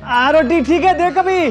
रोटी ठीक है, देख अभी।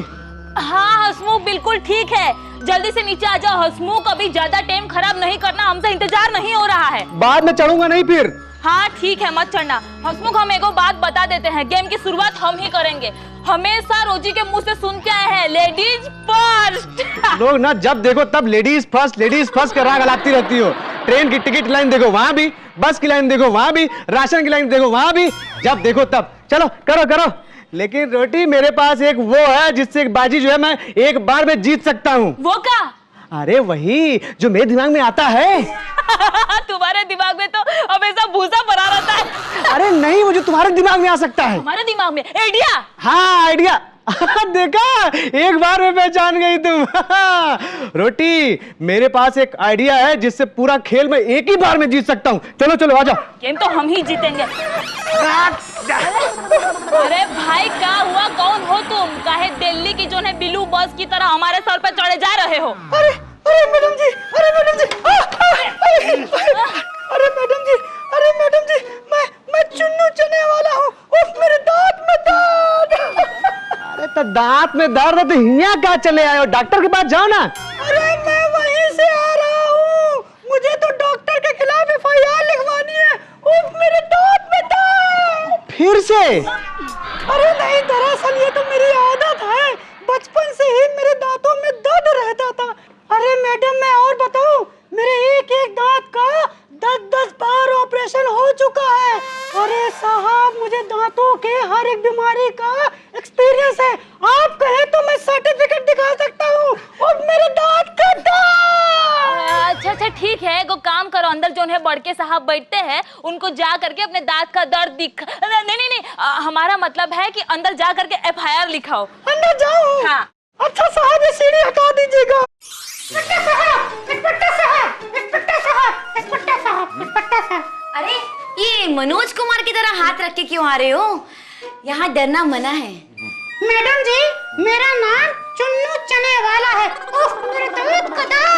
हाँ हसमुख बिल्कुल ठीक है, जल्दी से नीचे आ जाओ हसमुख, अभी ज्यादा टाइम खराब नहीं करना, हमसे इंतजार नहीं हो रहा है। बाद में चढ़ूंगा नहीं फिर। हाँ ठीक है, मत चढ़ना। हसमुख हम एगो बात बता देते हैं, गेम की शुरुआत हम ही करेंगे। हमेशा रोजी के मुंह से सुन के आए हैं लेडीज फर्स्ट। लोग ना जब देखो तब लेडीज फर्स्ट का राग लाती रहती हो। ट्रेन की टिकट लाइन देखो वहां भी, बस की लाइन देखो वहां भी, राशन की लाइन देखो वहां भी, जब देखो तब। चलो करो करो। लेकिन रोटी मेरे पास एक वो है जिससे एक बाजी जो है मैं एक बार में जीत सकता हूँ। वो क्या? अरे वही जो मेरे दिमाग में आता है। तुम्हारे दिमाग में तो हमेशा भूसा भरा रहता है। अरे नहीं, वो जो तुम्हारे दिमाग में आ सकता है। हमारे दिमाग में आइडिया? हाँ आइडिया। देखा, एक बार में पहचान गई तुम। रोटी मेरे पास एक आइडिया है जिससे पूरा खेल मैं एक ही बार में जीत सकता हूँ। चलो चलो आ जाओ। गेम तो हम ही जीतेंगे। अरे भाई क्या हुआ, कौन हो तुम? काहे दिल्ली की जो है बिल्लू बस की तरह हमारे सर पे चढ़े जा रहे हो? अरे अरे मैडम जी, अरे मैडम जी, अरे मैडम जी, अरे मैडम जी, मैं चुन्नू चने वाला हूँ। उफ मेरे दांत में दर्द। अरे तो दांत में दर्द है तो यहाँ क्या चले आए हो? डॉक्टर के पास जाओ ना। अरे मैं वहीं से आ रहा हूँ, मुझे तो डॉक्टर के खिलाफ FIR लिखवानी है। उफ मेरे दांत में दर्द। फिर से? अरे नहीं, दरअसल ये तो मेरी आदत है, बचपन से ही मेरे दांतों में दर्द रहता था। अरे मैडम मैं और बताऊं, मेरे एक एक दांत का 10-10 बार ऑपरेशन हो चुका है। अरे साहब मुझे दांतों के हर एक बीमारी का एक्सपीरियंस है। आप कहें तो मैं सर्टिफिकेट दिखा सकता हूँ। और मेरे दांत का दर्द। अच्छा ठीक है, एगो काम करो, अंदर जो है बड़के साहब बैठते हैं, उनको जा करके अपने दांत का दर्द दिख। नहीं, हमारा मतलब है कि अंदर जा करके FIR लिखाओ। अंदर जाओ? हाँ। अच्छा साहब ये सीढ़ी हटा दीजिएगा। अरे ये मनोज कुमार की तरह हाथ रख के क्यों आ रहे हो? यहाँ डरना मना है। मैडम जी मेरा नाम चुन्नू चने वाला है। उफ, मेरे दांत का दर्द।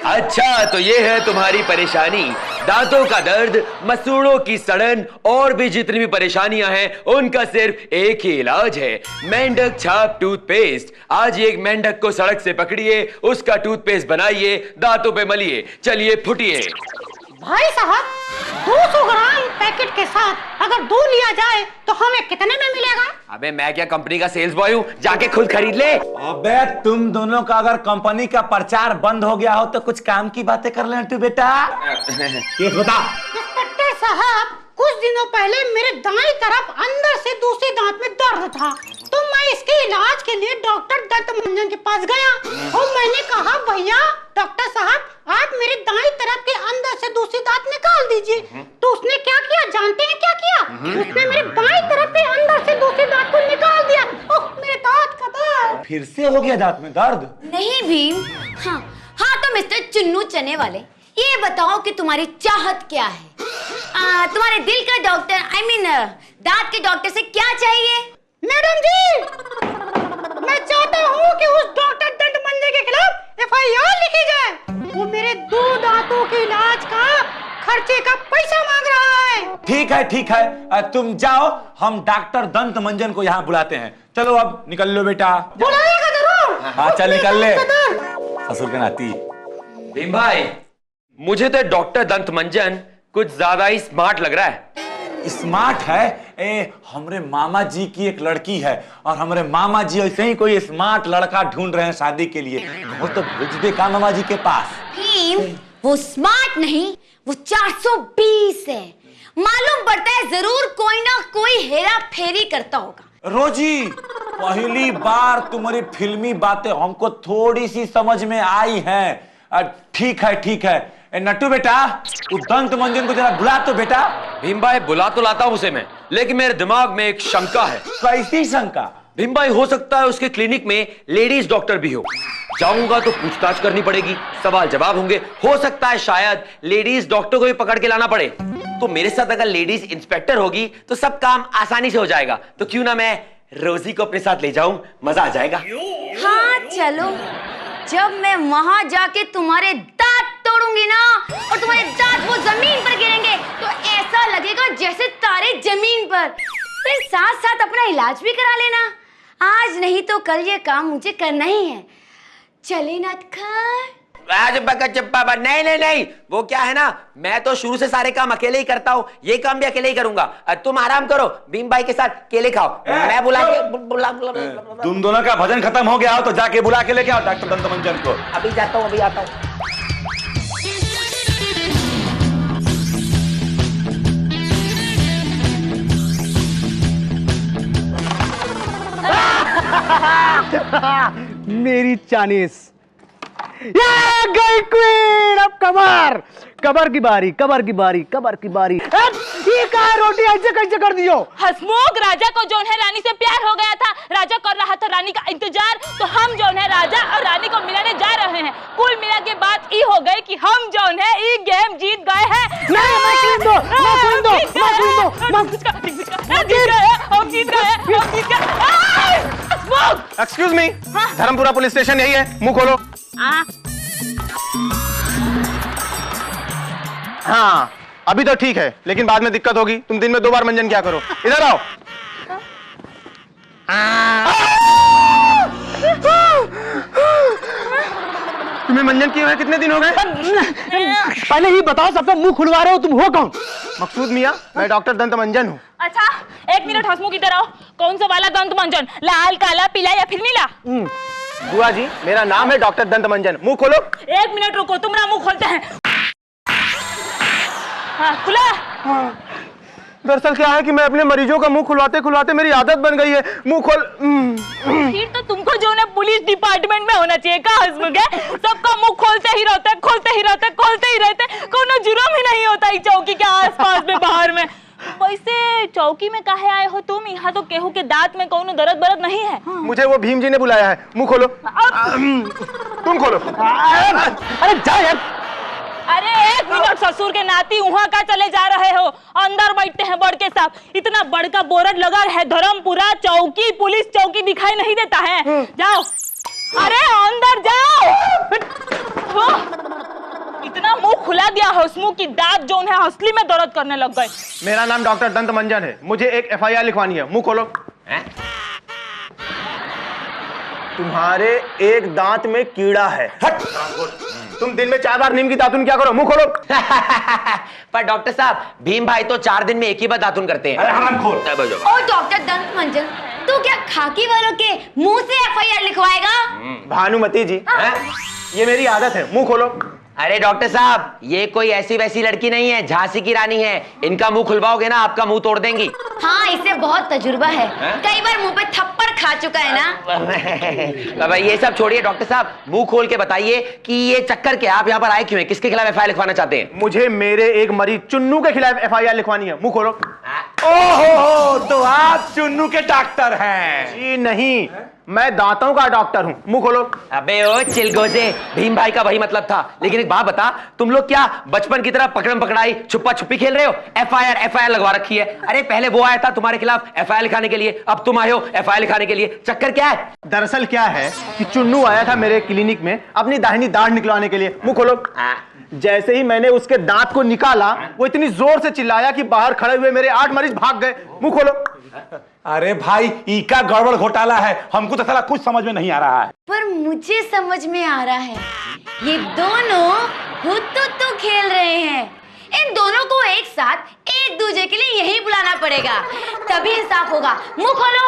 अच्छा तो ये है तुम्हारी परेशानी, दांतों का दर्द, मसूड़ों की सड़न और भी जितनी भी परेशानियां हैं उनका सिर्फ एक ही इलाज है, मेंढक छाप टूथपेस्ट। आज एक मेंढक को सड़क से पकड़िए, उसका टूथपेस्ट बनाइए, दांतों पे मलिए, चलिए फुटिए। भाई साहब 200 ग्राम पैकेट के साथ अगर 2 लिया जाए तो हमें कितने में मिलेगा? अबे मैं क्या कंपनी का सेल्स बॉय हूँ, जाके खुद खरीद ले। अबे तुम दोनों का अगर कंपनी का प्रचार बंद हो गया हो तो कुछ काम की बातें कर ले तू बेटा। ये बता। इंस्पेक्टर साहब कुछ दिनों पहले मेरे दाईं तरफ अंदर से दूसरे दांत में दर्द था, तो मैं इसके इलाज के लिए डॉक्टर दत्त मंजन के पास गया और मैंने कहा भैया डॉक्टर साहब आप मेरे दाईं तरफ के अंदर से दूसरी दांत निकाल दीजिए। तो उसने क्या किया जानते हैं क्या किया? उसने मेरे बाईं तरफ के अंदर से दूसरी दांत को निकाल दिया। ओह मेरे दांत का दर्द। फिर से हो गया दांत में दर्द? नहीं भीम। हाँ तो मिस्टर चुन्नू चने वाले, ये बताओ कि तुम्हारी चाहत क्या है? तुम्हारे दिल का डॉक्टर दांत के डॉक्टर से क्या चाहिए? मैडम जी मैं चाहता हूँ कि उस डॉक्टर दंत मंजन के खिलाफ FIR लिखी जाए। वो मेरे 2 दांतों के इलाज का खर्चे का पैसा मांग रहा है। ठीक है तुम जाओ, हम डॉक्टर दंत मंजन को यहाँ बुलाते हैं। चलो अब निकल लो बेटा। बुलाएगा जरूर। हाँ चल निकल ले ससुर के नाती। भीम भाई मुझे तो डॉक्टर दंत मंजन कुछ ज्यादा ही स्मार्ट लग रहा है। स्मार्ट है? हमरे मामा जी की एक लड़की है और हमारे मामा जी ऐसे ही कोई स्मार्ट लड़का ढूंढ रहे हैं शादी के लिए, वो तो भेज दे का मामा जी के पास। भीम वो स्मार्ट नहीं, वो 420 है। मालूम पड़ता है जरूर कोई ना कोई हेरा फेरी करता होगा। रोजी पहली बार तुम्हारी फिल्मी बातें हमको थोड़ी सी समझ में आई हैं। ठीक है नट्टू बेटा तू दंत मंजन को जरा बुला तो बेटा। भीम भाई बुला तो लाता हूं उसे मैं, लेकिन मेरे दिमाग में एक शंका है। कैसी शंका? भीम भाई हो सकता है उसके क्लिनिक में लेडीज डॉक्टर भी हो, जाऊंगा तो पूछताछ करनी पड़ेगी, सवाल जवाब होंगे, हो सकता है शायद लेडीज डॉक्टर को भी पकड़ के लाना पड़े। तो मेरे साथ अगर लेडीज इंस्पेक्टर होगी तो सब काम आसानी से हो जाएगा। तो क्यों ना मैं रोजी को अपने साथ ले जाऊं, मजा आ जाएगा। हाँ चलो, जब मैं वहां जाके तुम्हारे दांत तोड़ूंगी ना और तुम्हारे दांत वो जमीन पर गिरेंगे तो ऐसा लगेगा जैसे तारे जमीन पर। फिर साथ साथ अपना इलाज भी करा लेना। आज नहीं तो कल ये काम मुझे करना ही है। चले नटखट। नहीं नहीं नहीं, वो क्या है ना, मैं तो शुरू से सारे काम अकेले ही करता हूँ, ये काम भी अकेले ही करूंगा। तुम आराम करो, भीम भाई के साथ केले खाओ, मैं बुला के तुम दोनों का भजन खत्म हो गया हो तो जाके बुला के लेके आओ डॉक्टर दंत मंजन को। अभी जाता हूँ, अभी आता हूँ। मेरी चानीस ये गई क्वीन। अब कबर कबर की बारी, कबर की बारी, कबर की बारी। ये कहा रोटी ऐसे कैसे कर दियो? हसमुख, राजा को जो है रानी से प्यार हो गया था, राजा कर रहा था रानी का इंतजार, तो हम जो है राजा और रानी को मिलाने जा रहे हैं। कुल मिला के बात ये हो गई कि हम जो है ये गेम जीत गए हैं। नहीं, मैं क्वीन दो, मैं क्वीन दो, मैं क्वीन दो, हम जीत गए। Hasmukh, excuse me, Dharampura police station यही है, मुंह खोलो। हाँ, अभी तो ठीक है, लेकिन बाद में दिक्कत होगी। तुम दिन में 2 बार मंजन क्या करो। इधर आओ। तुम्हें मंजन किए हुए कितने दिन हो गए? पहले ही बताओ, सबका मुंह खुलवा रहे हो, तुम हो कौन? मकसूद मियां, मैं डॉक्टर दंत मंजन हूँ। अच्छा, 1 मिनट हसमुख इधर आओ। कौन सा वाला दंत मंजन, लाल, काला, पीला या फिर नीला? बुआ जी, मेरा नाम है डॉक्टर दंत मंजन। मुंह खोलो। 1 मिनट रुको, तुम्हारा मुंह खोलते हैं। हाँ, खुला। दरअसल क्या है कि मैं अपने मरीजों का मुंह खुलवाते खुलवाते मेरी आदत बन गई है। मुंह खोल। फिर तो तुमको जो है पुलिस डिपार्टमेंट में होना चाहिए। का हसमुख है, सबका मुंह खोलते ही रहते, खोलते ही रहते, खोलते ही रहते, कोनो जुर्म ही नहीं होता ही चौकी के आसपास में, बाहर में। वैसे चौकी में काहे आए हो तुम? यहाँ तो केहू के दांत में कोनो दर्द बरद नहीं है। मुझे वो भीम जी ने बुलाया है। मुंह खोलो। तुम खोलो। अरे जा यार। अरे 1 मिनट, ससुर के नाती वहाँ का चले जा रहे हो? अंदर बैठते हैं बड़ के साहब, इतना बड़का बोर्ड लगा है, धर्मपुरा चौकी, पुलिस चौकी दिखाई नहीं देता है? जाओ, अरे अंदर जाओ। इतना मुंह खुला दिया हसमुख की दांत जो है असली में दर्द करने लग गए। मेरा नाम डॉक्टर दंत मंजन है, मुझे एक FIR लिखवानी है। मुंह खोलो। तुम्हारे एक दांत में कीड़ा है। तुम दिन में 4 बार नीम की दातुन क्या करो? मुंह खोलो। पर डॉक्टर साहब, भीम भाई तो 4 दिन में एक ही बार दातुन करते हैं। अरे हरामखोर। ओ डॉक्टर दंत मंजन, तू क्या खाकी वालों के मुंह से FIR लिखवाएगा? भानुमति जी, ये मेरी आदत है। मुंह खोलो। अरे डॉक्टर साहब, ये कोई ऐसी वैसी लड़की नहीं है, झांसी की रानी है। इनका मुंह खुलवाओगे ना, आपका मुंह तोड़ देंगी। हाँ, इसे बहुत तजुर्बा है, कई बार मुंह पे थप्पड़ खा चुका है ना। अब ये सब छोड़िए डॉक्टर साहब, मुंह खोल के बताइए कि ये चक्कर क्या, आप यहाँ पर आए क्यों हैं? किसके खिलाफ FIR लिखवाना चाहते हैं? मुझे मेरे एक मरीज चुन्नू के खिलाफ FIR लिखवानी है। मुंह खोलो। ओहो, तो आप चुन्नू के डॉक्टर हैं? जी नहीं, मैं दांतों का डॉक्टर हूँ। मुंह खोलो। अबे ओ चिलगोजे, भीम भाई का वही मतलब था। लेकिन एक बात बता, तुम लोग क्या बचपन की तरह पकड़म पकड़ाई, छुपा छुपी खेल रहे हो? FIR लगवा रखी है। अरे पहले वो आया था तुम्हारे खिलाफ FIR लिखाने के लिए, अब तुम आए हो FIR लिखाने के लिए। चक्कर क्या है? दरअसल क्या है कि चुन्नू आया था मेरे क्लिनिक में अपनी दाहिनी दाढ़ निकलवाने के लिए। मुंह खोलो। जैसे ही मैंने उसके दांत को निकाला, वो इतनी जोर से चिल्लाया कि बाहर खड़े हुए मेरे 8 मरीज भाग गए। मुंह खोलो। अरे भाई, इका गड़बड़ घोटाला है, हमको तो साला कुछ समझ में नहीं आ रहा है। पर मुझे समझ में आ रहा है, ये दोनों हुतुतु खेल रहे हैं। इन दोनों को एक साथ एक दूसरे के लिए यही बुलाना पड़ेगा, तभी इंसाफ होगा। मुंह खोलो।